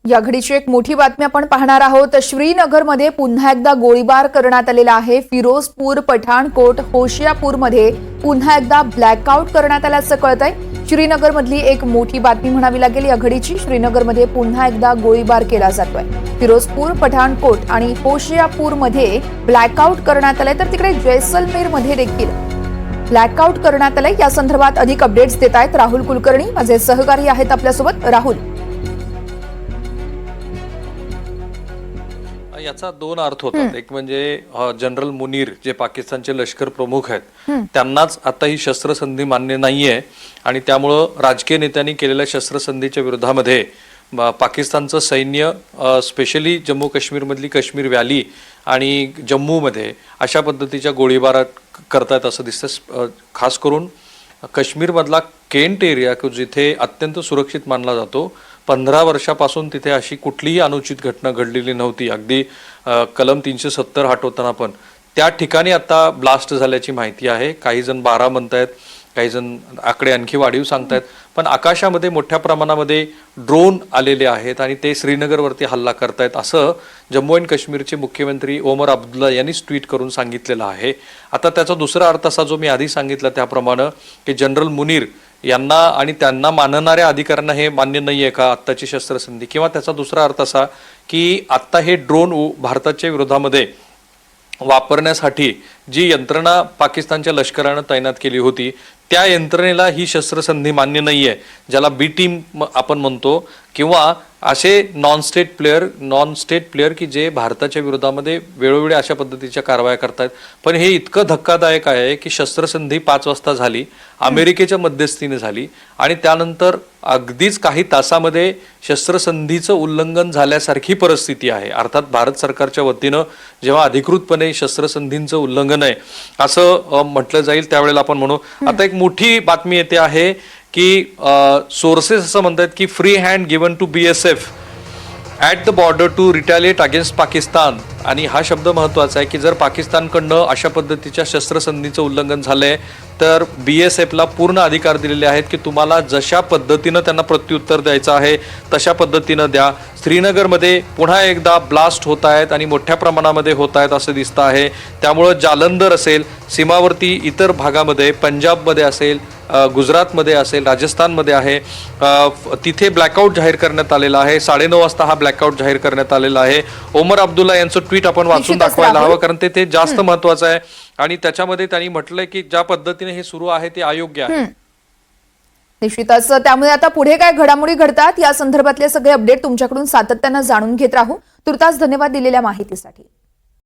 या घडीची एक मोठी बातमी आपण पाहणार आहोत। श्रीनगरमध्ये पुन्हा एकदा गोळीबार करण्यात आलेला आहे। फिरोजपूर, पठाणकोट, होशियापूरमध्ये पुन्हा एकदा ब्लॅकआउट करण्यात आल्याचं कळतंय। श्रीनगरमधली एक मोठी बातमी म्हणावी लागेल या घडीची। श्रीनगरमध्ये पुन्हा एकदा गोळीबार केला जातोय। फिरोजपूर, पठाणकोट आणि होशियापूरमध्ये ब्लॅकआउट करण्यात आलंय, तर तिकडे जैसलमेरमध्ये देखील ब्लॅकआउट करण्यात आलंय। या संदर्भात अधिक अपडेट्स देत आहेत राहुल कुलकर्णी, माझे सहकारी आहेत आपल्यासोबत। राहुल, याचा दोन अर्थ होतात। एक म्हणजे जनरल मुनीर जे पाकिस्तानचे लष्कर प्रमुख आहेत त्यांनाच आता ही शस्त्रसंधी मान्य नाहीये आणि त्यामुळे राजकीय नेत्यांनी केलेल्या शस्त्रसंधीच्या विरोधामध्ये पाकिस्तानचं सैन्य स्पेशली जम्मू काश्मीर मधली काश्मीर व्हॅली आणि जम्मू मध्ये अशा पद्धतीच्या गोळीबार करतात असं दिसतं। खास करून काश्मीर मधला केंट एरिया जिथे अत्यंत सुरक्षित मानला जातो, 15 वर्षापासून तिथे अशी कुठलीही अनुचित घटना घडलेली नव्हती। अगदी कलम 370 हटवताना पण त्या ठिकाणी आता ब्लास्ट झाल्याची माहिती आहे। काही जण 12 म्हणतायत, काही जण आकडे आणखी वाढीव सांगतायत, पण आकाशामध्ये मोठ्या प्रमाणामध्ये ड्रोन आलेले आहेत आणि ते श्रीनगरवरती हल्ला करतायत असं जम्मू आणि काश्मीरचे मुख्यमंत्री ओमर अब्दुल्ला यांनी ट्विट करून सांगितलेलं आहे। आता त्याचा दुसरा अर्थ असा जो मी आधी सांगितला त्याप्रमाणे की जनरल मुनीर यांना आणि त्यांना मानणाऱ्या अधिकाऱ्यांना हे मान्य नाहीये का आत्ताची शस्त्रसंधी, किंवा त्याचा दुसरा अर्थ असा की आता हे ड्रोन भारताच्या विरोधामध्ये वापरण्यासाठी जी यंत्रणा पाकिस्तानच्या लष्करानं तैनात केली होती त्या यंत्रणेला ही शस्त्रसंधी मान्य नाहीये, ज्याला बी टीम आपण म्हणतो, किंवा असे नॉन स्टेट प्लेयर की जे भारताच्या विरोधामध्ये वेळोवेळी अशा पद्धतीच्या कारवाया करतात। पण हे इतकं धक्कादायक आहे की शस्त्रसंधी 5 वाजता झाली, अमेरिकेच्या मध्यस्थीने झाली आणि त्यानंतर अगदीच काही तासामध्ये शस्त्रसंधीचं उल्लंघन झाल्यासारखी परिस्थिती आहे। अर्थात भारत सरकारच्या वतीनं जेव्हा अधिकृतपणे शस्त्रसंधींचं उल्लंघन आहे असं म्हटलं जाईल त्यावेळेला आपण म्हणू। आता एक मोठी बातमी येते आहे की सोर्सेस असं म्हणतात की free hand given to BSF at the border to retaliate against Pakistan, आणि हा शब्द महत्त्वाचा आहे की जर पाकिस्तानकडनं अशा पद्धतीच्या शस्त्रसंधीचं उल्लंघन झालंय तर BSFला पूर्ण अधिकार दिलेले आहेत की तुम्हाला जशा पद्धतीनं त्यांना प्रत्युत्तर द्यायचं आहे तशा पद्धतीनं द्या। श्रीनगरमध्ये पुन्हा एकदा ब्लास्ट होत आहेत आणि मोठ्या प्रमाणामध्ये होत आहेत असं दिसतं आहे। त्यामुळं जालंधर असेल, सीमावर्ती इतर भागामध्ये, पंजाबमध्ये असेल, गुजरातमध्ये असेल, राजस्थानमध्ये आहे, तिथे ब्लॅकआउट जाहीर करण्यात आलेला आहे। 9:30 वाजता हा ब्लॅकआउट जाहीर करण्यात आलेला आहे। ओमर अब्दुल्ला यांचं ट्विट आपण वाचून दाखवायला हवं कारण ते जास्त महत्वाचं आहे आणि त्याच्यामध्ये त्यांनी म्हटलंय की ज्या पद्धतीने हे सुरू आहे ते अयोग्य आहे। निश्चितच, त्यामुळे आता पुढे काय घडामोडी घडतात या संदर्भातले सगळे अपडेट तुमच्याकडून सातत्याने जाणून घेत राहू। तुर्तास धन्यवाद दिलेल्या माहितीसाठी।